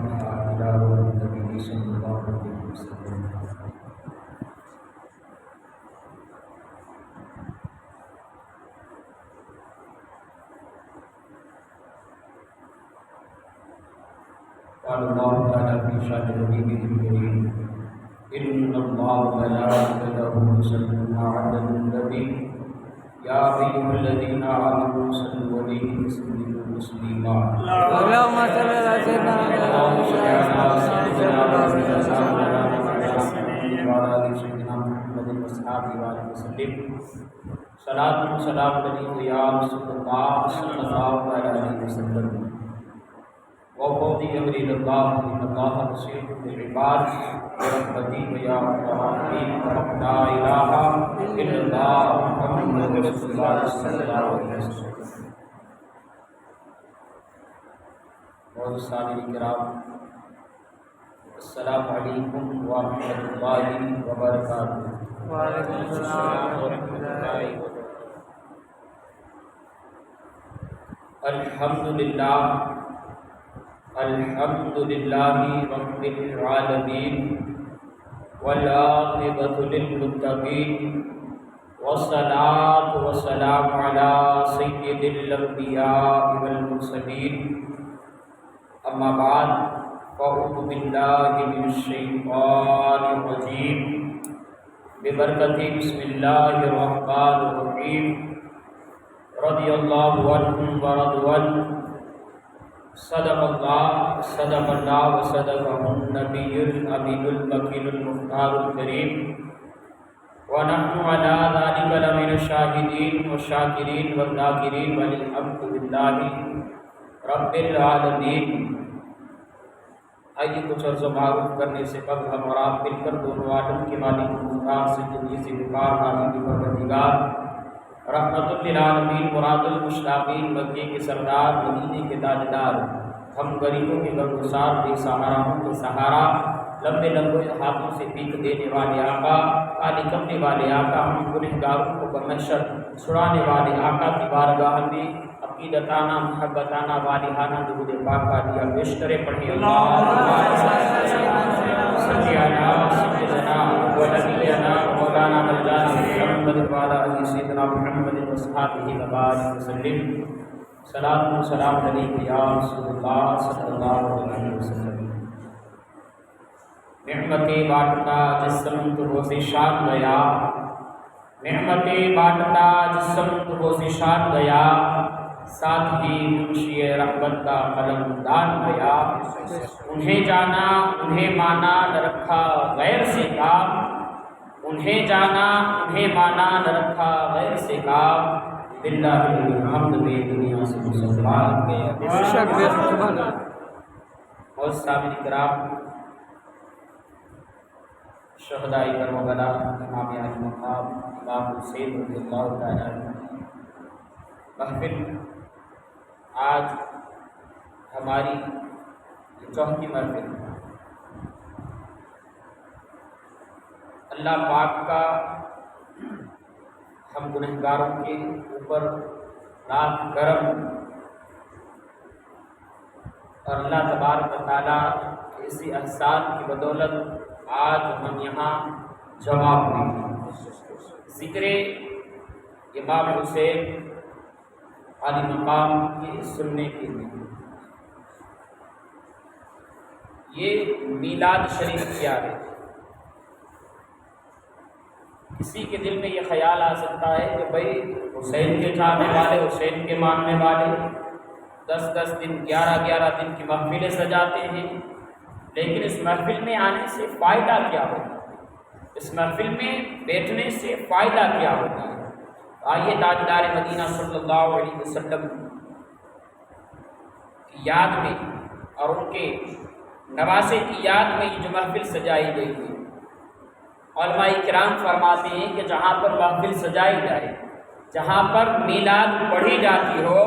بها إلى روح النبي صلى الله عليه وسلم. قال الله تعالى في شأن نبيه الكريم: إن الله وملائكته يصلون على النبي يا أيها الذين آمنوا صلوا عليه وسلموا تسليما. اللهم صل على سيدنا محمد وصحبه وسلم. صلاة وسلام عليك يا رسول الله صلى الله عليه وسلم. وفوضي أمري لله إن الله بصير بالعباد برحمتي ويا الرحيم لا إله إلا الله محمد رسول الله صلى الله عليه وسلم. اور سامعین کرام، السلام علیکم ورحمۃ اللہ وبرکاتہ. وعلیکم السلام ورحمۃ اللہ وبرکاتہ. الحمدللہ الحمدللہ رب العالمین والعاقبۃ للمتقین والصلاۃ والسلام علی سید الانبیاء والمرسلین. اما بعد فاعوذ باللہ من الشیطان الرجیم ببرکۃ بسم اللہ الرحمن الرحیم. رضی اللہ عنہم ورضوا عنہ. صدق اللہ وصدقہ النبی الامین المکین المختار الکریم. ونحن علی ذلک لمن الشاہدین والشاکرین والذاکرین والحمد للہ رب العالمین. آئیے کچھ عرض و معروف کرنے سے قبل ہم اور آپ مل کر دونوں عالم کے مالک مختار سے جنیزی بکار حامی کی پروردگار رحمت للعالمین مراد المشتاقین مکے کے سردار مدینے کے تاجدار ہم غریبوں کے غمگسار بے سہاراؤں کے سہارا لمبے لمبے ہاتھوں سے پیک دینے والے آقا کالی کمنے والے آقا ہم گنہگاروں کو بمحشر چھڑانے والے آقا کی بارگاہ میں عقیدتانہ محبتانہ والہانہ درود پاک کا دیا بیشترے پڑھیں. اللہم صلی علی سیدنا و نبینا مولانا مولانا محمد وعلی آل سیدنا محمد وصحبہ وبارک وسلم. صلاۃ و سلام علیک یا رسول اللہ صلی اللہ علیہ وسلم. نعمتیں بانٹتا جسم تو روز شان گیا، نعمتیں بانٹتا جسم تو روز شان گیا، ساتھ ہی منشی رحمت کا قلم دان گیا. انہیں جانا انہیں مانا نہ رکھا غیر سے کام، انہیں جانا انہیں مانا نہ رکھا غیر سے کام. للہ الحمد بے دنیا سے مسلمان گئے. اور سامعین کرام، شہداء کربلا امام علی مقام امام حسین رضی اللہ تعالیٰ عنہ محفل آج ہماری چوتھی محفل. اللہ پاک کا ہم گنہگاروں کے اوپر لاکھ کرم اور اللہ تبارک و تعالیٰ کے اسی احسان کی بدولت آج ہم یہاں جمع ہوئے ہیں ذکر امام حسین علی مقام کے سننے کے لیے. یہ میلاد شریف کیا ہے؟ کسی کے دل میں یہ خیال آ سکتا ہے کہ بھائی حسین کے چاہنے والے، حسین کے ماننے والے 10 دن 11 دن کی محفلیں سجاتے ہیں، لیکن اس محفل میں آنے سے فائدہ کیا ہوتا ہے؟ اس محفل میں بیٹھنے سے فائدہ کیا ہوتا ہے؟ آئیے تاجدار مدینہ صلی اللہ علیہ وسلم کی یاد میں اور ان کے نواسے کی یاد میں یہ جو محفل سجائی گئی ہے، علماء کرام فرماتے ہیں کہ جہاں پر محفل سجائی جائے، جہاں پر میلاد پڑھی جاتی ہو،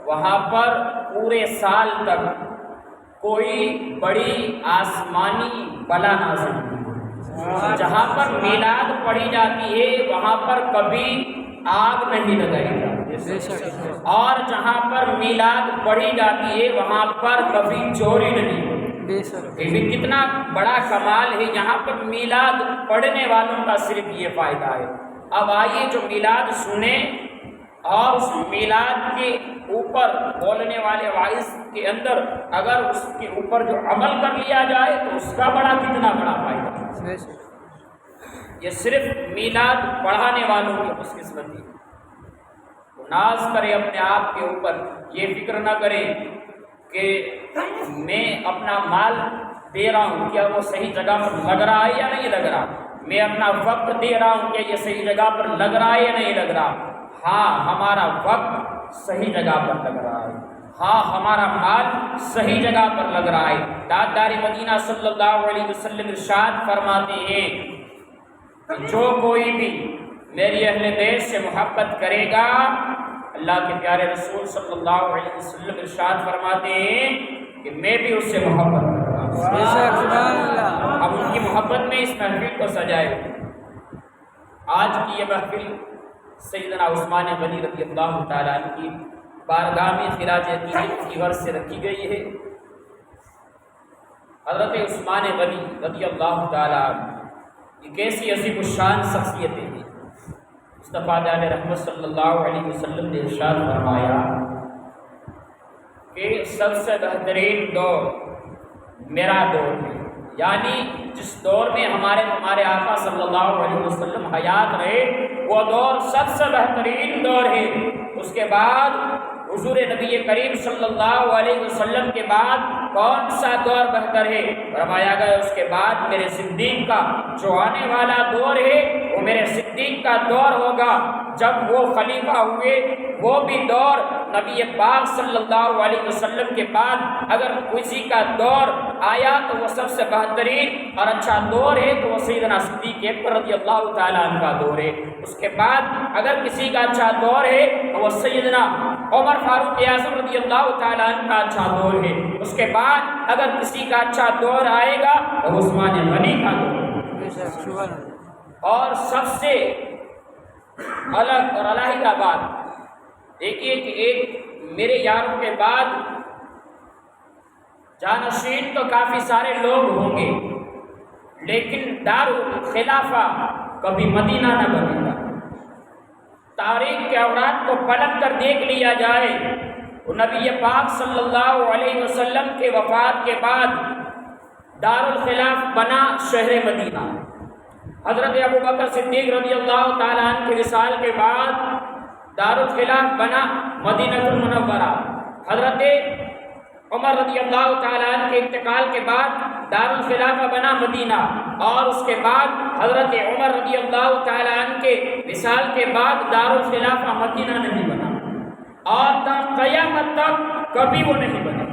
وہاں پر پورے سال تک کوئی بڑی آسمانی بلا نازل نہیں. جہاں پر میلاد پڑھی جاتی ہے وہاں پر کبھی آگ نہیں لگائی جاتی، اور جہاں پر میلاد پڑھی جاتی ہے وہاں پر کبھی چوری نہیں ہوتی. بے شک یہ کتنا بڑا کمال ہے، یہاں پر میلاد پڑھنے والوں کا صرف یہ فائدہ ہے۔ اب آئیے جو میلاد سنیں اور اس میلاد کے اوپر بولنے والے وائس کے اندر اگر اس کے اوپر جو عمل کر لیا جائے تو اس کا کتنا بڑا فائدہ ہے۔ بے شک یہ صرف میلاد پڑھانے والوں کی خوش قسمتی ہے۔ ناز کرے اپنے آپ کے اوپر، یہ فکر نہ کرے کہ میں اپنا مال دے رہا ہوں کیا وہ صحیح جگہ پر لگ رہا ہے یا نہیں لگ رہا، میں اپنا وقت دے رہا ہوں کیا یہ صحیح جگہ پر لگ رہا ہے یا نہیں لگ رہا۔ ہاں ہمارا وقت صحیح جگہ پر لگ رہا ہے، ہاں ہمارا مال صحیح جگہ پر لگ رہا ہے۔ تاجدار مدینہ صلی اللہ علیہ وسلم ارشاد فرماتے ہیں کہ جو کوئی بھی میری اہل بیت سے محبت کرے گا، اللہ کے پیارے رسول صلی اللہ علیہ وسلم ارشاد فرماتے ہیں کہ میں بھی اس سے محبت کروں گا۔ بے شک سبحان اللہ۔ اب ان کی محبت میں اس محفل کو سجائے۔ آج کی یہ محفل سیدنا عثمان غنی رضی اللہ تعالیٰ عنہ کی بارگاہ میں خراج عقیدت کی غرض سے رکھی گئی ہے۔ حضرت عثمان غنی رضی اللہ تعالیٰ عنہ ایک ایسی عظیم الشان شخصیتیں ہیں۔ مصطفیٰ علیہ رحمت صلی اللہ علیہ وسلم نے ارشاد فرمایا کہ سب سے بہترین دور میرا دور ہے، یعنی جس دور میں ہمارے آقا صلی اللہ علیہ وسلم حیات رہے وہ دور سب سے بہترین دور ہے۔ اس کے بعد حضور نبی کریم صلی اللہ علیہ وسلم کے بعد کون سا دور بہتر ہے؟ فرمایا گیا اس کے بعد میرے صدیق کا جو آنے والا دور ہے وہ میرے صدیق کا دور ہوگا۔ جب وہ خلیفہ ہوئے وہ بھی دور نبی پاک صلی اللہ علیہ وسلم کے بعد اگر کسی کا دور آیا تو وہ سب سے بہترین اور اچھا دور ہے تو وہ سیدنا صدیق اکبر رضی اللہ تعالیٰ عنہ کا دور ہے۔ اس کے بعد اگر کسی کا اچھا دور ہے تو وہ سیدنا عمر فاروق اعظم رضی اللہ تعالیٰ عنہ کا اچھا دور ہے۔ اس کے بعد اگر کسی کا اچھا دور آئے گا تو عثمان غنی کا دور ہے۔ بے شک سبحان اللہ۔ اور سب سے الگ اور علیحدہ بات دیکھیے کہ ایک میرے یاروں کے بعد جانشین تو کافی سارے لوگ ہوں گے لیکن دارالخلافہ کبھی مدینہ نہ بنے گا۔ تاریخ کے اوراق کو پلٹ کر دیکھ لیا جائے تو نبی پاک صلی اللہ علیہ وسلم کے وفات کے بعد دارالخلاف بنا شہر مدینہ۔ حضرت ابوبکر صدیق رضی اللہ تعالیٰ عنہ کے وصال کے بعد دارالخلاف بنا مدینہ المنورہ۔ حضرت عمر رضی اللہ تعالیٰ عنہ کے انتقال کے بعد دارالخلافہ بنا مدینہ، اور اس کے بعد حضرت عمر رضی اللہ تعالیٰ عنہ کے وصال کے بعد دارالخلافہ مدینہ نہیں بنا، اور تا قیامت تک کبھی وہ نہیں بنے۔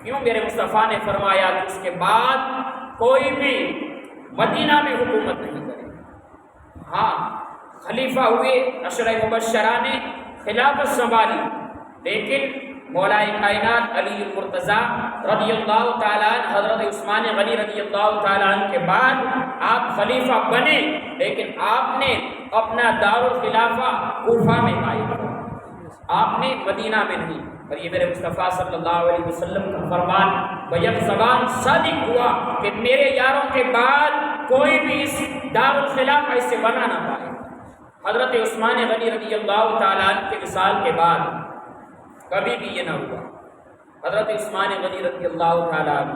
کیوں؟ میرے مصطفیٰ نے فرمایا کہ اس کے بعد کوئی بھی مدینہ میں حکومت نہیں کرے۔ ہاں خلیفہ ہوئے عشرہ مبشرہ نے خلافت سنبھالی، لیکن مولا کائنات علی المرتضیٰ رضی اللہ تعالیٰ عنہ حضرت عثمان غنی رضی اللہ تعالیٰ عنہ کے بعد آپ خلیفہ بنے، لیکن آپ نے اپنا دارالخلافہ کوفہ میں قائم کیا، آپ نے مدینہ میں نہیں۔ اور یہ میرے مصطفیٰ صلی اللہ علیہ وسلم کا فرمان بیک زبان صادق ہوا کہ میرے یاروں کے بعد کوئی بھی اس دارالخلافہ سے بنا نہ پائے۔ حضرت عثمان غنی رضی اللہ تعالیٰ عنہ کے وصال کے بعد کبھی بھی یہ نہ ہوا۔ حضرت عثمان غنی رضی اللہ تعالیٰ عنہ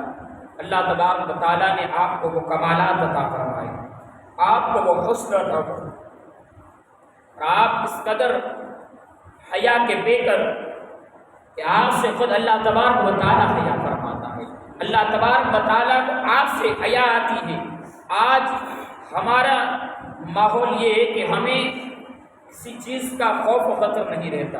اللہ تبارک و تعالیٰ نے آپ کو وہ کمالات عطا فرمائے، آپ کو وہ حسن عطا فرمائے، اور آپ اس قدر حیا کے بے کر کہ آپ سے خود اللہ تبارک و تعالیٰ حیا فرماتا ہے۔ اللہ تبارک و تعالیٰ کو آپ سے حیا آتی ہے۔ آج ہمارا ماحول یہ ہے کہ ہمیں کسی چیز کا خوف و خطر نہیں رہتا،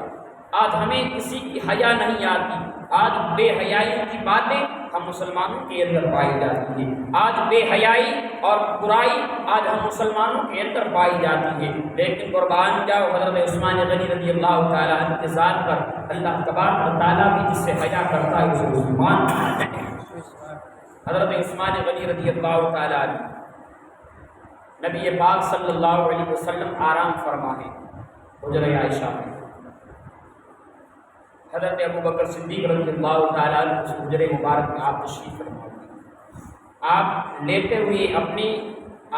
آج ہمیں کسی کی حیا نہیں آتی، آج بے حیائی کی باتیں ہم مسلمانوں کے اندر پائی جاتی ہیں، آج بے حیائی اور برائی آج ہم مسلمانوں کے اندر پائی جاتی ہے۔ لیکن قربان جاؤ حضرت عثمان غنی رضی اللہ تعالیٰ عنہ کے ذات پر، اللہ تبارک و تعالیٰ بھی جس سے حیا کرتا ہے اسے مسلمان۔ حضرت عثمان غنی رضی اللہ تعالیٰ عنہ نبی پاک صلی اللہ علیہ وسلم آرام فرما ہے حجرہ عائشہ میں۔ حضرت ابوبکر صدیق رضی اللہ تعالیٰ عنہ اس حجرہ مبارک میں آپ تشریف فرما ہیں۔ آپ لیتے ہوئے اپنی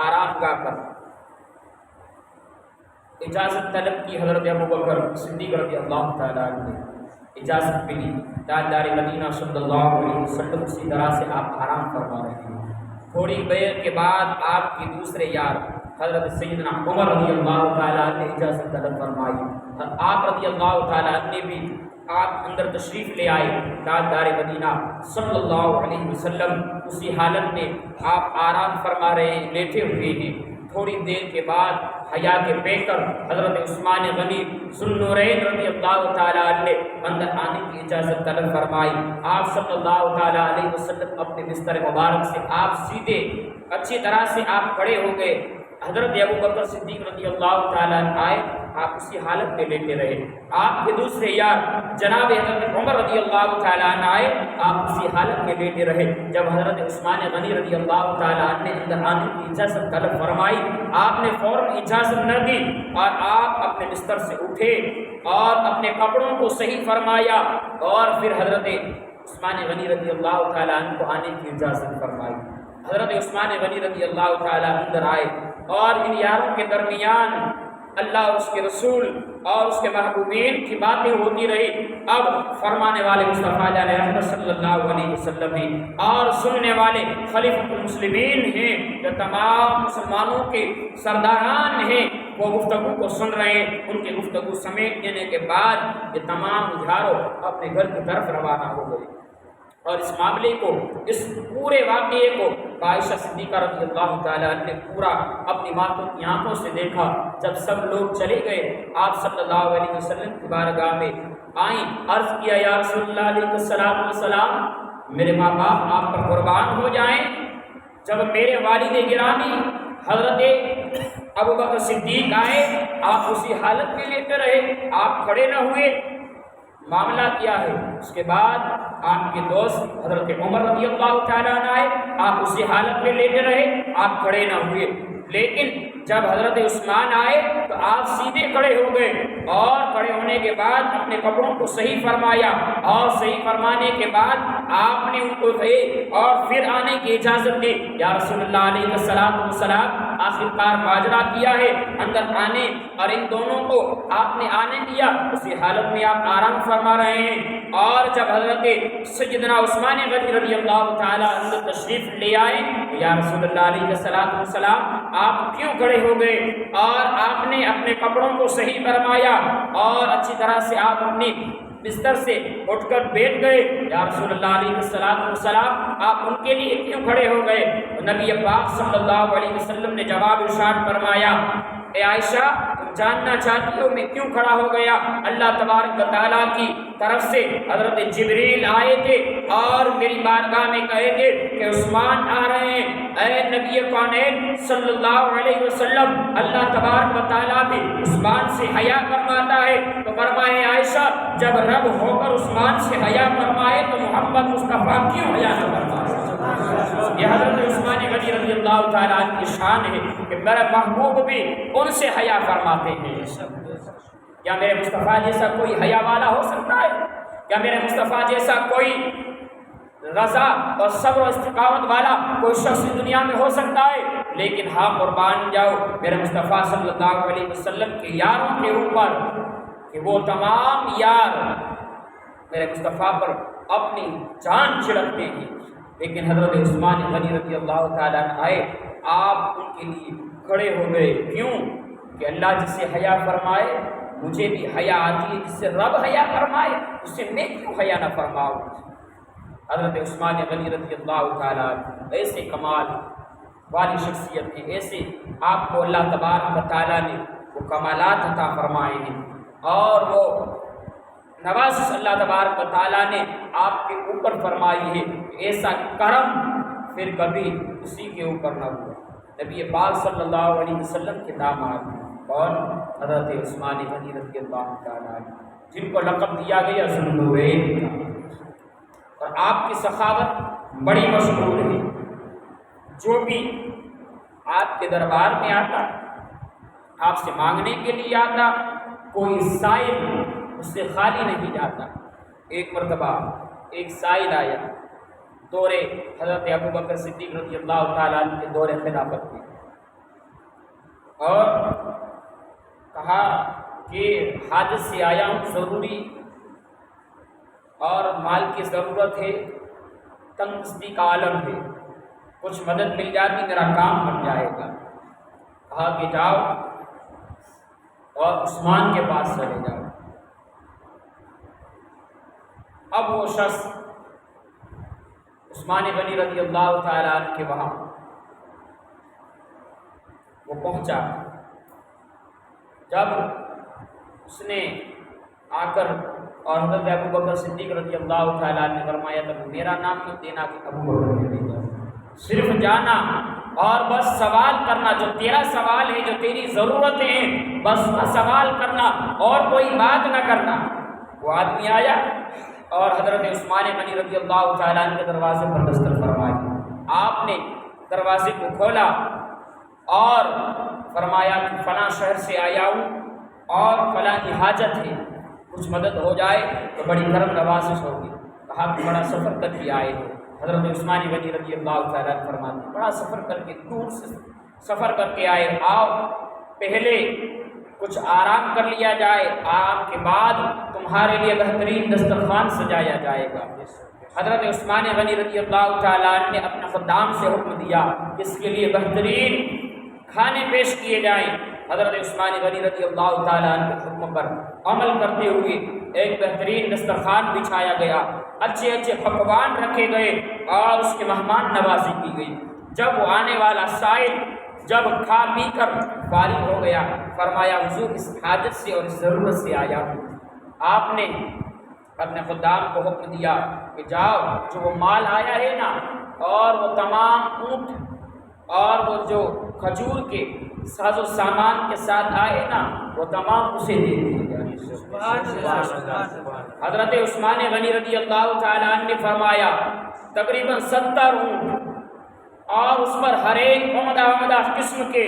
آرام گاہ پر اجازت طلب کی حضرت ابوبکر صدیق رضی اللہ تعالیٰ عنہ نے اجازت ملی، تاجدار مدینہ صلی اللہ علیہ وسلم اسی طرح سے آپ آرام فرما رہے ہیں۔ تھوڑی دیر کے بعد آپ کے دوسرے یار حضرت سیدنا عمر رضی اللہ تعالیٰ عنہ نے اجازت طلب فرمائی، اور آپ رضی اللہ تعالیٰ عنہ نے بھی آپ اندر تشریف لے آئے۔ تاجدار مدینہ صلی اللہ علیہ وسلم اسی حالت میں آپ آرام فرما رہے ہیں، لیٹے ہوئے ہیں۔ تھوڑی دیر کے بعد حیا کے پیکر حضرت عثمان غنی ذوالنورین رضی اللہ تعالیٰ عنہ نے اندر آنے کی اجازت طلب فرمائی۔ آپ صلی اللہ تعالیٰ علیہ وسلم اپنے بستر مبارک سے آپ سیدھے اچھی طرح سے آپ کھڑے ہو گئے۔ حضرت ابوبکر صدیق رضی اللہ تعالیٰ عنہ آئے، آپ اسی حالت میں لیٹے رہے۔ آپ کے دوسرے یار جناب حضرت عمر رضی اللہ تعالیٰ عنہ آئے، آپ اسی حالت میں لیٹے رہے۔ جب حضرت عثمان غنی رضی اللہ تعالیٰ عنہ نے اندر آنے کی اجازت طلب فرمائی، آپ نے فوراً اجازت نہ دی اور آپ اپنے بستر سے اٹھے اور اپنے کپڑوں کو صحیح فرمایا، اور پھر حضرت عثمان غنی رضی اللہ تعالیٰ عنہ کو آنے کی اجازت فرمائی۔ حضرت عثمان غنی رضی اللہ تعالیٰ اندر آئے، اور ان یاروں کے درمیان اللہ اور اس کے رسول اور اس کے محبوبین کی باتیں ہوتی رہی۔ اب فرمانے والے مصطفیٰ جان رحمت صلی اللہ علیہ وسلم ہیں، اور سننے والے خلیفۃ المسلمین ہیں، جو تمام مسلمانوں کے سرداران ہیں، وہ گفتگو کو سن رہے ہیں۔ ان کی گفتگو سمیٹ دینے کے بعد یہ تمام یاروں اپنے گھر کی طرف روانہ ہو گئے، اور اس معاملے کو، اس پورے واقعے کو عائشہ صدیقہ رضی اللہ تعالیٰ عنہ نے پورا اپنی ماتوں کی آنکھوں سے دیکھا۔ جب سب لوگ چلے گئے، آپ صلی اللہ علیہ وسلم کی بارگاہ میں آئیں، عرض کیا یا رسول اللہ علیہ السلام، میرے ماں باپ آپ پر قربان ہو جائیں۔ جب میرے والد گرامی حضرت ابوبکر صدیق آئے، آپ اسی حالت میں لیتے رہے، آپ کھڑے نہ ہوئے، معاملہ کیا ہے؟ اس کے بعد آپ کے دوست حضرت عمر رضی اللہ تعالیٰ عنہ آئے، آپ اسی حالت میں لیٹے رہے، آپ کھڑے نہ ہوئے۔ لیکن جب حضرت عثمان آئے تو آپ سیدھے کھڑے ہو گئے، اور کھڑے ہونے کے بعد اپنے کپڑوں کو صحیح فرمایا، اور صحیح فرمانے کے بعد آپ نے ان کو کہے اور پھر آنے کی اجازت دی۔ یا رسول اللہ علیہ السلام، آخرکار ماجرا کیا ہے اندر آنے، اور ان دونوں کو آپ نے آنے دیا، اسی حالت میں آپ آرام فرما رہے ہیں۔ اور جب حضرت سیدنا عثمان غنی رضی اللہ تعالیٰ عنہ تشریف لے آئے، یا رسول اللہ علیہ السلام، آپ کیوں کھڑے ہو گئے؟ اور آپ نے اپنے کپڑوں کو صحیح فرمایا، اور اچھی طرح سے آپ اپنی بستر سے اٹھ کر بیٹھ گئے۔ یا رسول اللہ علیہ السلام، آپ ان کے لیے کیوں کھڑے ہو گئے؟ نبی پاک صلی اللہ علیہ وسلم نے جواب ارشاد فرمایا، اے عائشہ، تم جاننا چاہتی ہو میں کیوں کھڑا ہو گیا؟ اللہ تبارک و تعالیٰ کی طرف سے حضرت جبریل آئے تھے اور میری بارگاہ میں کہے تھے کہ عثمان آ رہے ہیں۔ اے نبی کونین صلی اللہ علیہ وسلم، اللہ تبارک و تعالیٰ بھی عثمان سے حیا فرماتا ہے، تو فرمائے عائشہ، جب رب ہو کر عثمان سے حیا فرمائے تو محمد مصطفیٰ کیوں حیا نہ فرمائے؟ یہ حضرت عثمان غنی رضی اللہ تعالیٰ عنہ کی شان ہے کہ میرا محبوب بھی ان سے حیا فرماتے ہیں۔ کیا میرے مصطفیٰ جیسا کوئی حیا والا ہو سکتا ہے؟ کیا میرے مصطفیٰ جیسا کوئی رضا اور صبر و استقامت والا کوئی شخص دنیا میں ہو سکتا ہے؟ لیکن ہاں، قربان جاؤ میرے مصطفیٰ صلی اللہ علیہ وسلم کے یاروں کے اوپر کہ وہ تمام یار میرے مصطفیٰ پر اپنی جان چھڑکتے ہیں، لیکن حضرت عثمان غنی رضی اللہ تعالیٰ عنہ آئے، آپ ان کے لیے کھڑے ہو گئے۔ کیوں؟ کہ اللہ جس سے حیا فرمائے مجھے بھی حیا آتی ہے، جس سے رب حیا فرمائے اس سے میں کیوں حیا نہ فرماؤں؟ حضرت عثمان غنی رضی اللہ تعالیٰ عنہ ایسے کمال والی شخصیت ہے، ایسے آپ کو اللہ تبارک و تعالیٰ نے وہ کمالات عطا فرمائے ہیں، اور وہ نوازش اللہ تبارک و تعالیٰ نے آپ کے اوپر فرمائی ہے۔ ایسا کرم پھر کبھی اسی کے اوپر نہ ہوا۔ نبی پاک صلی اللہ علیہ وسلم کے داماد اور حضرت عثمان غنی رضی اللہ تعالیٰ عنہ، جن کو لقب دیا گیا ذوالنورین، اور آپ کی سخاوت بڑی مشہور ہے۔ جو بھی آپ کے دربار میں آتا، آپ سے مانگنے کے لیے آتا، کوئی سائل اس سے خالی نہیں جاتا۔ ایک مرتبہ ایک سائل آیا دور حضرت ابوبکر صدیق رضی اللہ تعالیٰ عنہ کے دور خلافت میں، اور کہا کہ حاجت سے آیا ہوں، ضروری اور مال کی ضرورت ہے، تنگ دستی کا عالم ہے، کچھ مدد مل جاتی میرا کام بن جائے گا۔ کہا کہ جاؤ اور عثمان کے پاس چلے جاؤ۔ اب وہ شخص عثمان غنی رضی اللہ تعالیٰ عنہ کے وہاں وہ پہنچا۔ جب اس نے آ کر اور حضرت ابوبکر صدیق رضی اللہ تعالیٰ عنہ نے فرمایا تب میرا نام مت دینا کہ ابوبکر نے بھیجا، صرف جانا اور بس سوال کرنا، جو تیرا سوال ہے، جو تیری ضرورتیں ہیں، بس سوال کرنا اور کوئی بات نہ کرنا۔ وہ آدمی آیا اور حضرت عثمان غنی رضی اللہ تعالیٰ عنہ کے دروازے پر دستک فرمائی۔ آپ نے دروازے کو کھولا اور فرمایا کہ فلاں شہر سے آیا ہوں اور فلاں کی حاجت ہے، کچھ مدد ہو جائے تو بڑی کرم نوازش ہوگی۔ کہا کہ بڑا سفر کر کے آئے ہو۔ حضرت عثمان غنی رضی اللہ تعالیٰ عنہ فرماتے بڑا سفر کر کے، دور سے سفر کر کے آئے، آؤ پہلے کچھ آرام کر لیا جائے، آرام کے بعد تمہارے لیے بہترین دسترخوان سجایا جائے گا۔ حضرت عثمان غنی رضی اللہ تعالیٰ عنہ نے اپنے خدام سے حکم دیا کہ اس کے لیے بہترین کھانے پیش کیے جائیں۔ حضرت عثمان غنی رضی اللہ تعالیٰ عنہ کے حکم پر عمل کرتے ہوئے ایک بہترین دسترخوان بچھایا گیا، اچھے اچھے پکوان رکھے گئے اور اس کے مہمان نوازی کی گئی۔ جب وہ آنے والا سائل جب کھا پی کر فارغ ہو گیا، فرمایا حضور اس حاجت سے اور اس ضرورت سے آیا ہوں۔ آپ نے اپنے خدام کو حکم دیا کہ جاؤ جو وہ مال آیا ہے نا، اور وہ تمام اونٹ اور وہ جو کھجور کے ساز و سامان کے ساتھ آئے نا، وہ تمام اسے دے دیے۔ حضرت عثمان غنی رضی اللہ تعالیٰ عنہ نے فرمایا تقریباً 70 اونٹ اور اس پر ہر ایک عمدہ قسم کے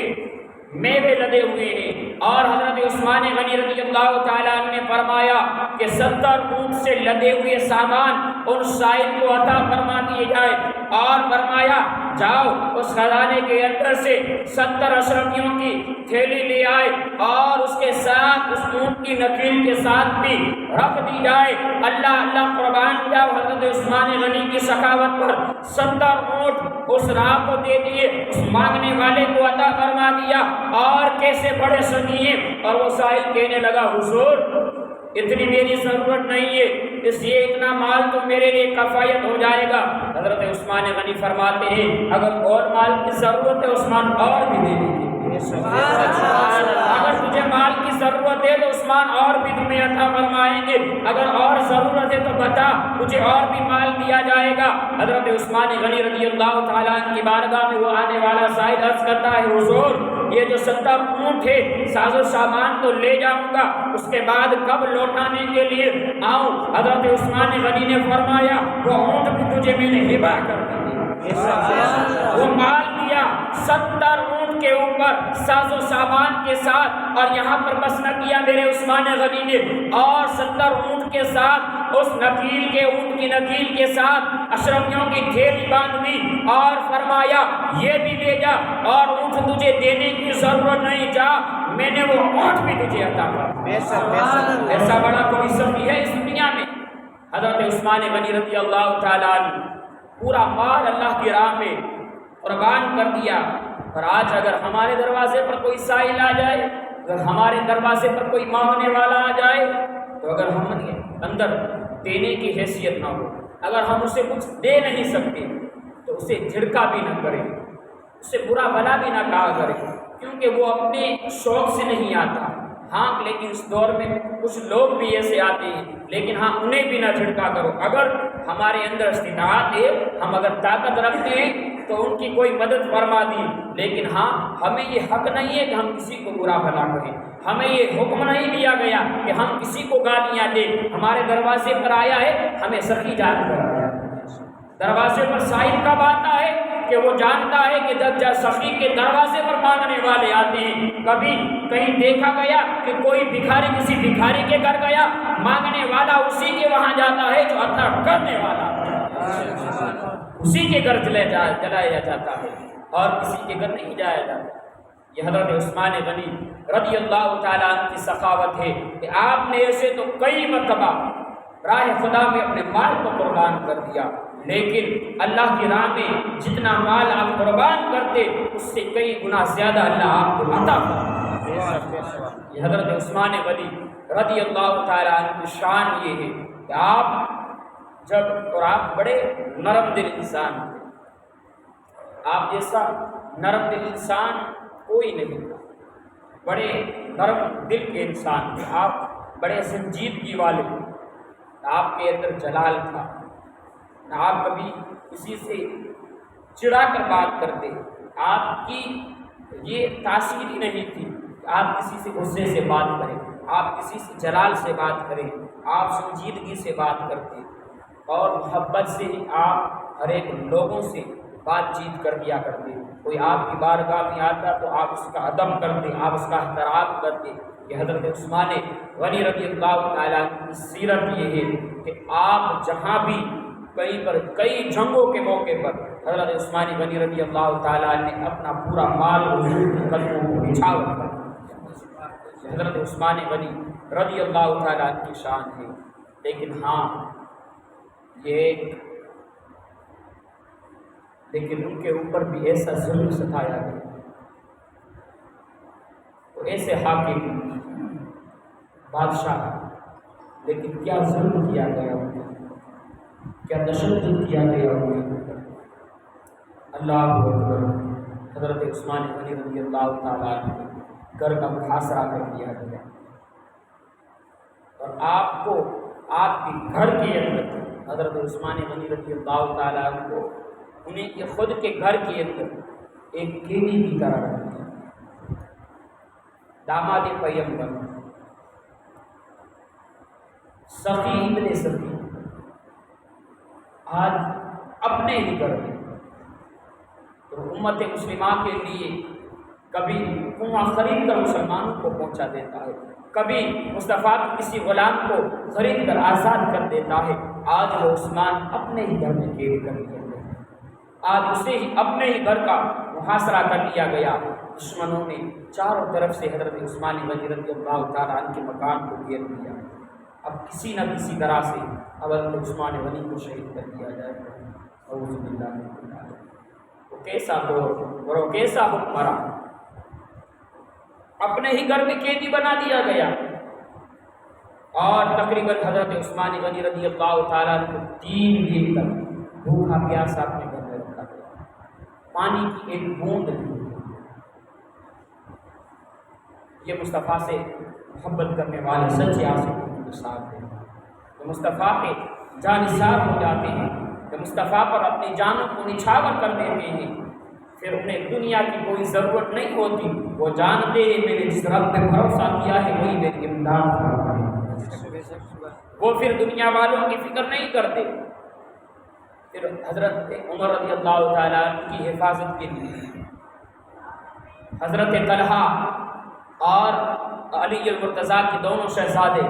میوے لدے ہوئے ہیں، اور حضرت عثمان غنی رضی اللہ تعالیٰ عنہ نے فرمایا کہ 70 اونٹ سے لدے ہوئے سامان ان سائل کو عطا فرما دیے جائے، اور فرمایا جاؤ اس خزانے کے اندر سے 70 اشرفیوں کی تھیلی لے آئے اور اس کے ساتھ اس اونٹ کی نکیل کے ساتھ بھی رکھ دی جائے۔ اللہ اللہ قربان جاؤ حضرت عثمان غنی کی سخاوت پر 70 اونٹ اس راہ کو دے دیے، اس مانگنے والے کو عطا فرما دیا، اور کیسے بڑے سنی ہیں۔ اور وہ سائل کہنے لگا حضور اتنی میری ضرورت نہیں ہے، اس لیے اتنا مال تو میرے لیے کفایت ہو جائے گا۔ حضرت عثمان غنی فرماتے ہیں اگر اور مال کی ضرورت ہے عثمان اور بھی دے دیں گے، اگر تجھے مال کی ضرورت ہے تو عثمان اور بھی تمہیں عطا فرمائیں گے، اگر اور ضرورت ہے تو بتا تجھے اور بھی مال دیا جائے گا۔ حضرت عثمان غنی رضی اللہ تعالیٰ عنہ کی بارگاہ میں وہ آنے والا سائل عرض کرتا ہے حضور یہ جو 70 اونٹ ہے ساز و سامان تو لے جاؤں گا، اس کے بعد کب لوٹانے کے لیے آؤں؟ حضرت عثمان غنی نے فرمایا وہ اونٹ بھی تجھے میں نے ہبہ کر دی، وہ مال دیا 70 اونٹ کے اوپر ساز و سامان کے ساتھ، اور یہاں پر بس نہ کیا میرے عثمان غنی نے، اور 70 اونٹ کے ساتھ اس نکیل کے اونٹ کی نکیل کے ساتھ اشرفیوں کی تھیلی باندھ دی، اور فرمایا یہ بھی لے جا، اور اونٹ تجھے دینے کی ضرورت نہیں، جا میں نے وہ اونٹ بھی تجھے عطا کر۔ ایسا بڑا کوئی سخی ہے اس دنیا میں؟ حضرت عثمان غنی رضی اللہ تعالیٰ عنہ پورا مال اللہ کی راہ میں قربان کر دیا۔ اور آج اگر ہمارے دروازے پر کوئی سائل آ جائے، اگر ہمارے دروازے پر کوئی مانگنے والا آ جائے، تو اگر ہم اندر دینے کی حیثیت نہ ہو، اگر ہم اسے کچھ دے نہیں سکتے تو اسے جھڑکا بھی نہ کریں، اسے برا بھلا بھی نہ کہا کریں، کیونکہ وہ اپنے شوق سے نہیں آتا۔ ہاں لیکن اس دور میں کچھ لوگ بھی ایسے آتے ہیں، لیکن ہاں انہیں بھی نہ جھڑکا کرو۔ اگر ہمارے اندر استطاعت ہے، ہم اگر طاقت رکھتے ہیں تو ان کی کوئی مدد فرما دی، لیکن ہاں ہمیں یہ حق نہیں ہے کہ ہم کسی کو برا بھلا کریں، ہمیں یہ حکم نہیں دیا گیا کہ ہم کسی کو گالیاں دیں۔ ہمارے دروازے پر آیا ہے ہمیں سخی جان کر آیا ہے۔ دروازے پر سائل کب آتا ہے کہ وہ جانتا ہے کہ جب سخی کے دروازے پر مانگنے والے آتے ہیں۔ کبھی کہیں دیکھا گیا کہ کوئی بھکاری کسی بھکاری کے گھر گیا، مانگنے والا اسی کے وہاں جاتا ہے جو عطا کرنے والا ہے۔ اسی کے گھر جلایا جاتا ہے اور کسی کے گھر نہیں جایا جاتا۔ یہ حضرت عثمان غنی رضی اللہ تعالیٰ عنہ کی سخاوت ہے کہ آپ نے ایسے تو کئی مرتبہ راہ خدا میں اپنے مال کو قربان کر دیا، لیکن اللہ کی راہ میں جتنا مال آپ قربان کرتے اس سے کئی گنا زیادہ اللہ آپ کو عطا کرتا۔ یہ حضرت عثمان غنی رضی اللہ تعالیٰ عنہ کی شان یہ ہے کہ آپ بڑے نرم دل انسان تھے۔ آپ جیسا نرم دل انسان کوئی نہیں تھا، بڑے نرم دل کے انسان تھے آپ، بڑے سنجیدگی والے، آپ کے اندر جلال تھا، نہ آپ کبھی کسی سے چڑا کر بات کرتے، آپ کی یہ تاثیر ہی نہیں تھی کہ آپ کسی سے غصے سے بات کریں، آپ کسی سے جلال سے بات کریں، آپ سنجیدگی سے بات کرتے اور محبت سے ہی آپ ہر ایک لوگوں سے بات چیت کر دیا کرتے۔ کوئی آپ کی بارگاہ میں آتا تو آپ اس کا ادب کرتے، آپ اس کا احترام کرتے۔ یہ حضرت عثمان غنی رضی اللہ تعالیٰ کی سیرت یہ ہے کہ آپ جہاں بھی کئی جنگوں کے موقع پر حضرت عثمان غنی رضی اللہ تعالیٰ نے اپنا پورا مال قدموں کو نچھاور کر دیا۔ حضرت عثمان غنی رضی اللہ تعالیٰ کی شان ہے، لیکن ہاں لیکن ان کے اوپر بھی ایسا ظلم ستایا گیا، وہ ایسے حاکم بادشاہ، لیکن کیا ظلم کیا گیا ان پر، کیا تشدد کیا گیا ان پر۔ اللہ اکبر۔ حضرت عثمان غنی رضی اللہ تعالیٰ عنہ گھر کا محاصرہ کر دیا گیا اور آپ کو آپ کے گھر کے اندر حضرت عثمان غنی رضی اللہ تعالیٰ عنہ کو انہیں کے خود کے گھر کے اندر ایک قیدی کی طرح رکھ دیا۔ داماد پیغمبر سخی ابن سخی آج اپنے ہی گھر میں تو امت مسلمہ کے لیے کبھی کنواں خرید کر مسلمانوں کو پہنچا دیتا ہے، کبھی مصطفیٰ کے کسی غلام کو خرید کر آزاد کر دیتا ہے۔ آج وہ عثمان اپنے ہی گھر میں قید کر لیا گیا، آج اسے ہی اپنے ہی گھر کا محاصرہ کر لیا گیا۔ دشمنوں نے چاروں طرف سے حضرت عثمان غنی رضی اللہ تعالیٰ عنہ کے مکان کو گھیر لیا۔ اب کسی نہ کسی طرح سے حضرت عثمان غنی کو شہید کر دیا جائے۔ اعوذ باللہ من الشیطان۔ وہ کیسا دور اور وہ کیسا حکمراں، اپنے ہی گھر میں قیدی بنا دیا گیا اور تقریباً حضرت عثمان غنی رضی اللہ تعالیٰ عنہ کو 3 دن تک بھوکا پیاسا اپنے گھر میں رکھا گیا، پانی کی ایک بوند نہیں۔ یہ مصطفیٰ سے محبت کرنے والے سچے عاشقوں کی مثال ہے، جو مصطفیٰ کے جانثار ہو جاتے ہیں، جو مصطفیٰ پر اپنی جانوں کو نچھاور کر دیتے ہیں، پھر انہیں دنیا کی کوئی ضرورت نہیں ہوتی۔ وہ جانتے ہیں میں نے جس رب پہ بھروسہ کیا ہے وہی میری امداد کرتا ہے، وہ پھر دنیا والوں کی فکر نہیں کرتے۔ پھر حضرت عمر رضی اللہ تعالیٰ کی حفاظت کے لیے حضرت طلحہ اور علی المرتضیٰ کے دونوں شہزادے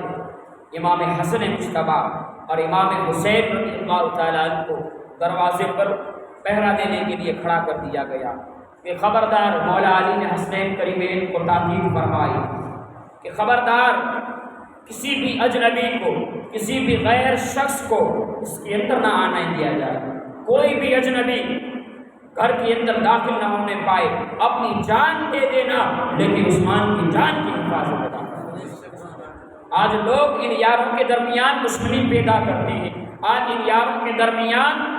امام حسن مجتبیٰ اور امام حسین رضی اللہ تعالیٰ عنہ کو دروازے پر پہرا دینے کے لیے کھڑا کر دیا گیا کہ خبردار، مولا علی نے حسنین کریمین کو تاکید فرمائی کہ خبردار کسی بھی اجنبی کو، کسی بھی غیر شخص کو اس کے اندر نہ آنے دیا جائے، کوئی بھی اجنبی گھر کے اندر داخل نہ ہونے پائے، اپنی جان دے دینا لیکن عثمان کی جان کی حفاظت کرنا۔ آج لوگ ان یاروں کے درمیان دشمنی پیدا کرتے ہیں، آج ان یاروں کے درمیان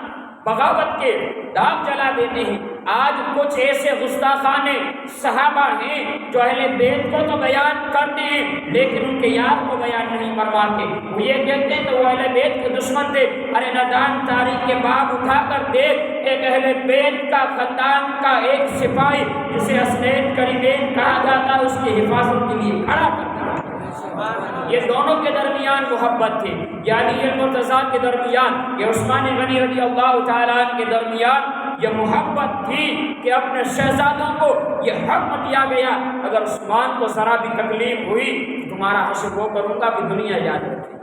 بغاوت کے داغ جلا دیتے ہیں۔ آج کچھ ایسے گستاخان صحابہ ہیں جو اہل بیت کو تو بیان کرتے ہیں لیکن ان کے یار کو بیان نہیں فرماتے۔ وہ یہ کہتے ہیں کہ وہ اہل بیت کے دشمن تھے۔ ارے ندان تاریخ کے باب اٹھا کر دیکھ، ایک اہل بیت کا خاندان کا ایک سپاہی جسے حسنین کریمین کہا جاتا ہے اس کی حفاظت کے لیے کھڑا کرتا ہے۔ یہ دونوں کے درمیان محبت تھی، یعنی یہ مرتضیٰ کے درمیان، یہ عثمان غنی رضی اللہ تعالیٰ عنہ کے درمیان یہ محبت تھی کہ اپنے شہزادوں کو یہ حق دیا گیا اگر عثمان کو ذرا بھی تکلیف ہوئی تمہارا حشر وہ کروں گا کہ دنیا یاد رکھے۔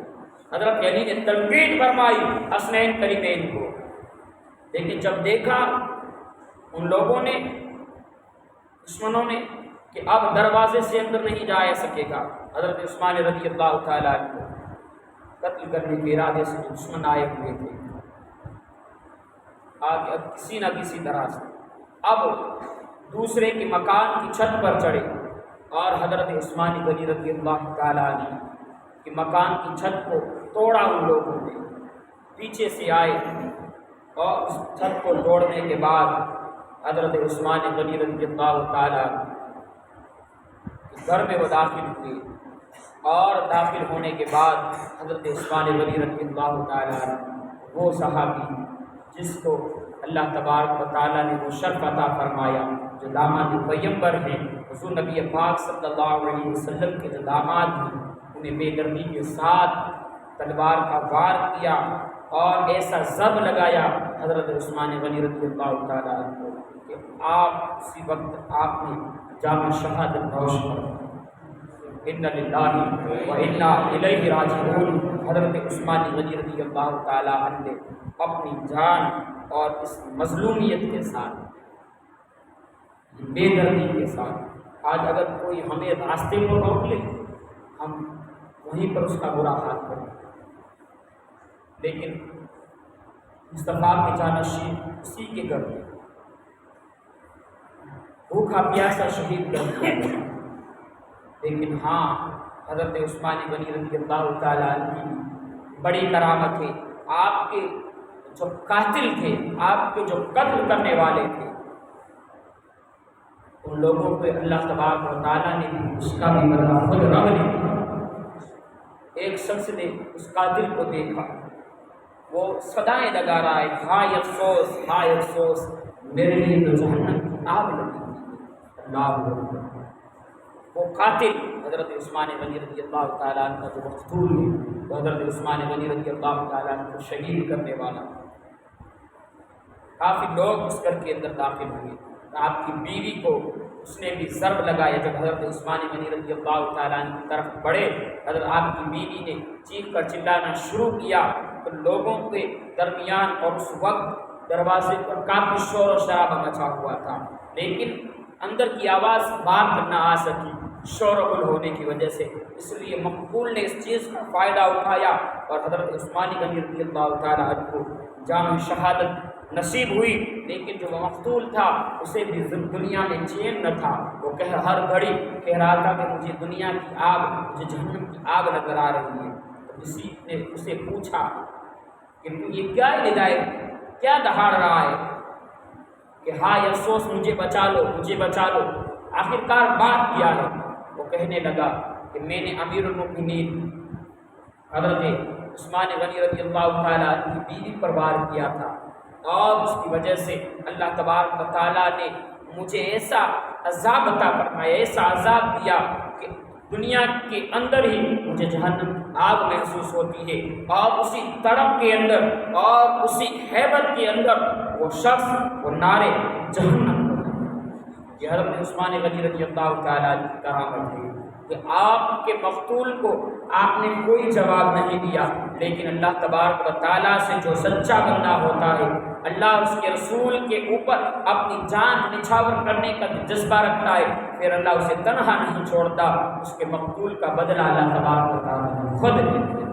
حضرت علی نے تنقید فرمائی حسنین کریمین کو لیکن جب دیکھا ان لوگوں نے، دشمنوں نے، کہ اب دروازے سے اندر نہیں جا سکے گا، حضرت عثمان رضی اللہ تعالیٰ عنہ کو قتل کرنے کے ارادے سے دشمن آئے ہوئے تھے، آگے اب کسی نہ کسی طرح سے اب دوسرے کے مکان کی چھت پر چڑھے اور حضرت عثمان غنی رضی اللہ تعالیٰ عنہ کے مکان کی چھت کو توڑا ان لوگوں نے، پیچھے سے آئے اور اس چھت کو توڑنے کے بعد حضرت عثمان غنی رضی اللہ تعالیٰ عنہ گھر میں وہ داخل ہوئے، اور داخل ہونے کے بعد حضرت عثمان غنی رضی اللہ تعالیٰ عنہ وہ صحابی جس کو اللہ تبارک و تعالیٰ نے وہ شرف عطا فرمایا، جو داماد پیغمبر ہیں، حضور نبی پاک صلی اللہ علیہ وسلم کے جو داماد ہیں، انہیں بے دردی کے ساتھ تلوار کا وار کیا اور ایسا ضرب لگایا حضرت عثمان غنی رضی اللہ تعالیٰ عنہ کو کہ آپ اسی وقت آپ نے جامع شہادت نوش کر اِنَّ لِلَّهِ وَإِنَّا إِلَيْهِ رَاجِعُونَ۔ حضرت عثمان غنی رضی اللہ تعالیٰ عنہ نے اپنی جان اور اس مظلومیت کے ساتھ، بے دردی کے ساتھ، آج اگر کوئی ہمیں راستے کو روک لے ہم وہیں پر اس کا برا حال کریں، لیکن مصطفیٰ کے جانشین اسی کے گھر میں بھوکا پیاسا شہید کر دیا۔ لیکن ہاں حضرت عثمان غنی رضی اللہ تعالیٰ عنہ کی بڑی کرامت ہے، آپ کے جو قاتل تھے، آپ کے جو قتل کرنے والے تھے، ان لوگوں پہ اللہ تبارک و تعالیٰ نے بھی اس کا بھی بدلہ خود رب نے دیا۔ ایک شخص نے اس قاتل کو دیکھا، وہ صدائیں لگا رہا ہے، ہائے افسوس ہائے افسوس، میرے لیے تو جہنم کی آگ لگی ہوئی۔ اللہ اکبر۔ وہ قاتل حضرت عثمان غنی رضی اللہ تعالیٰ عنہ کا جو مقتول ہے، وہ حضرت عثمان غنی رضی اللہ تعالیٰ عنہ کو شہید کرنے والا۔ کافی لوگ اس گھر کے اندر داخل ہوئے، آپ کی بیوی کو اس نے بھی ضرب لگایا۔ جب حضرت عثمان غنی رضی اللہ تعالیٰ عنہ کی طرف بڑھے، حضرت آپ کی بیوی نے چیخ کر چلانا شروع کیا تو لوگوں کے درمیان اور اس وقت دروازے پر کافی شور و شرابہ مچا ہوا تھا، لیکن اندر کی آواز باہر نہ آ سکی شور و غل ہونے کی وجہ سے، اس لیے مقتول نے اس چیز کا فائدہ اٹھایا اور حضرت عثمان غنی رضی اللہ تعالیٰ عنہ کو جامع شہادت نصیب ہوئی۔ لیکن جو مقتول تھا اسے بھی دنیا میں چین نہ تھا، وہ ہر گھڑی کہہ رہا تھا کہ مجھے دنیا کی آگ، مجھے جہنم کی آگ نظر آ رہی ہے۔ تو کسی نے اسے پوچھا کہ تو یہ کیا ہدایت، کیا دہاڑ رہا ہے کہ ہائے افسوس مجھے بچا لو، مجھے بچا لو، آخرکار بات کیا ہے؟ وہ کہنے لگا کہ میں نے امیر المؤمنین حضرت عثمان غنی رضی اللہ تعالیٰ عنہ کی بیوی پر وار کیا تھا، اور اس کی وجہ سے اللہ تبارک و تعالیٰ نے مجھے ایسا عذاب عطا فرمایا، ایسا عذاب دیا کہ دنیا کے اندر ہی مجھے جہنم آگ محسوس ہوتی ہے، اور اسی تڑپ کے اندر اور اسی ہیبت کے اندر وہ شخص وہ نعرے جہنم۔ یہ حضرت عثمان غنی رضی اللہ تعالیٰ عنہ کی کرامت ہے کہ آپ کے مقتول کو آپ نے کوئی جواب نہیں دیا، لیکن اللہ تبارک و تعالیٰ سے جو سچا بندہ ہوتا ہے، اللہ اس کے رسول کے اوپر اپنی جان نچھاور کرنے کا جذبہ رکھتا ہے، پھر اللہ اسے تنہا نہیں چھوڑتا، اس کے مقتول کا بدلہ اللہ تبارک و تعالیٰ خود لیتے ہیں۔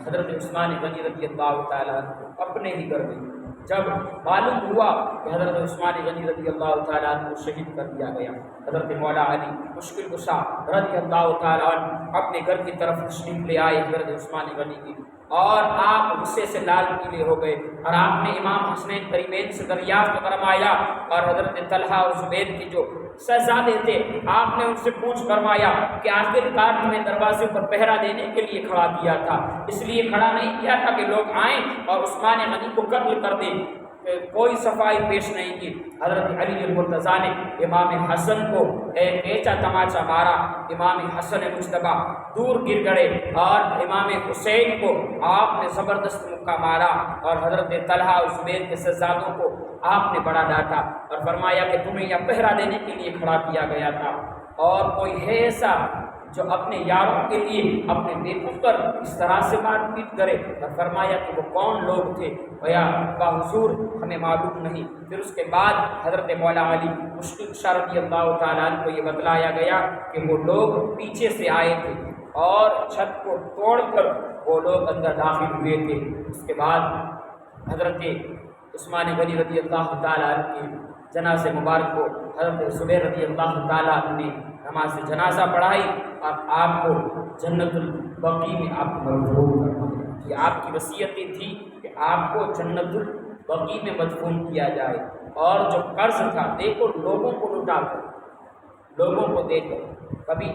حضرت عثمان غنی رضی اللہ تعالیٰ عنہ اپنے ہی گھر میں جب معلوم ہوا کہ حضرت عثمان غنی رضی اللہ تعالیٰ عنہ کو شہید کر دیا گیا، حضرت مولا علی مشکل کشا رضی اللہ تعالیٰ عنہ اپنے گھر کی طرف تشریف لے آئے حضرت عثمان غنی کی، اور آپ غصے سے لال پیلے ہو گئے، اور آپ نے امام حسنین کریمین سے دریافت فرمایا، اور حضرت طلحہ اور زبیر کی جو شہزادے تھے آپ نے ان سے پوچھ فرمایا کہ آخرکار تمہیں دروازے پر پہرا دینے کے لیے کھڑا کیا تھا، اس لیے کھڑا نہیں کیا تھا کہ لوگ آئیں اور عثمان غنی کو قتل کر دیں، کوئی صفائی پیش نہیں کی۔ حضرت علی المرتضیٰ نے امام حسن کو ایک ایچا تماچا مارا، امام حسن مجتبیٰ دور گر گئے، اور امام حسین کو آپ نے زبردست مکہ مارا، اور حضرت طلحہ اور زبیر کے شہزادوں کو آپ نے بڑا ڈانٹا اور فرمایا کہ تمہیں یہ پہرا دینے کے لیے کھڑا کیا گیا تھا، اور کوئی ہے ایسا جو اپنے یاروں کے لیے اپنے بیٹوں پر اس طرح سے مار پیٹ کرے۔ اور فرمایا کہ وہ کون لوگ تھے؟ گویا بحضور ہمیں معلوم نہیں۔ پھر اس کے بعد حضرت مولا علی مشکل کشا رضی اللہ تعالیٰ عنہ کو یہ بتلایا گیا کہ وہ لوگ پیچھے سے آئے تھے اور چھت کو توڑ کر وہ لوگ اندر داخل ہوئے تھے۔ اس کے بعد حضرت عثمان غنی رضی اللہ تعالیٰ عنہ کی جنازہ مبارک کو حضرت زبیر رضی اللہ تعالیٰ عنہ نے نماز جنازہ پڑھائی اور آپ کو جنت البقیع میں آپ کو مدفون کرنا۔ یہ آپ کی وصیتیں تھی کہ آپ کو جنت البقیع میں مدفون کیا جائے۔ اور جو قرض تھا، دیکھو لوگوں کو لٹا کر، لوگوں کو دے کر، کبھی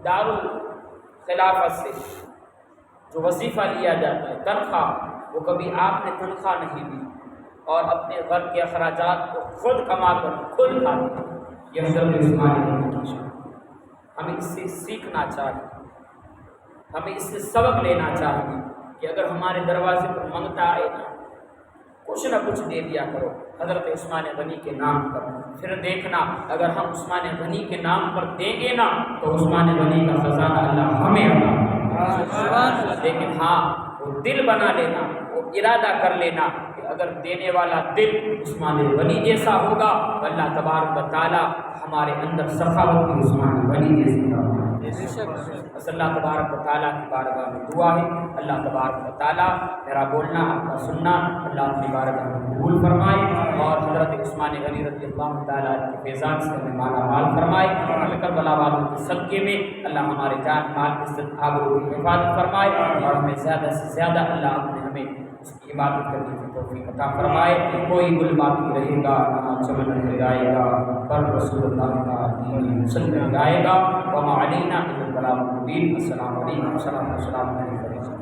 دارالخلافت سے جو وظیفہ لیا جاتا ہے تنخواہ، وہ کبھی آپ نے تنخواہ نہیں دی اور اپنے گھر کے اخراجات کو خود کما کر خود کھاتے۔ یہ حضرت عثمان غنی کی شان۔ ہمیں اس سے سیکھنا چاہیے، ہمیں اس سے سبق لینا چاہیے کہ اگر ہمارے دروازے پر منگتا آئے نا، کچھ نہ کچھ دے دیا کرو حضرت عثمان غنی کے نام پر۔ پھر دیکھنا اگر ہم عثمان غنی کے نام پر دیں گے نا تو عثمان غنی کا خزانہ اللہ ہمیں عطا۔ لیکن ہاں وہ دل بنا لینا، وہ ارادہ کر لینا کہ اگر دینے والا دل عثمان غنی جیسا ہوگا تو اللہ تبارک و تعالیٰ ہمارے اندر سخاوت کی عثمان غنی جیسی ہوگا۔ بس اللہ تبارک و تعالیٰ کی بارگاہ میں دعا ہے، اللہ تبارک و تعالیٰ میرا بولنا آپ کا سننا اللہ اپنی بارگاہ میں قبول فرمائے اور حضرت عثمان غنی رضی اللہ تعالیٰ کے فیضان سے ہمیں مالا مال فرمائے۔ ہمیں کربلا والوں کے صدقے میں اللہ ہمارے جان مال عزت آبرو کی حفاظت فرمائے اور ہمیں زیادہ سے زیادہ اللہ اپنے اس کی عبادت کرنے کی توفیق عطا فرمائے۔ کوئی گل باقی رہے گا نہ چمن رہ جائے گا، پر رسول اللہ کا دین مسلم جائے گا۔ وما علینا الا البلاغ المبین۔ السلام علیکم ورحمۃ اللہ وبرکاتہ۔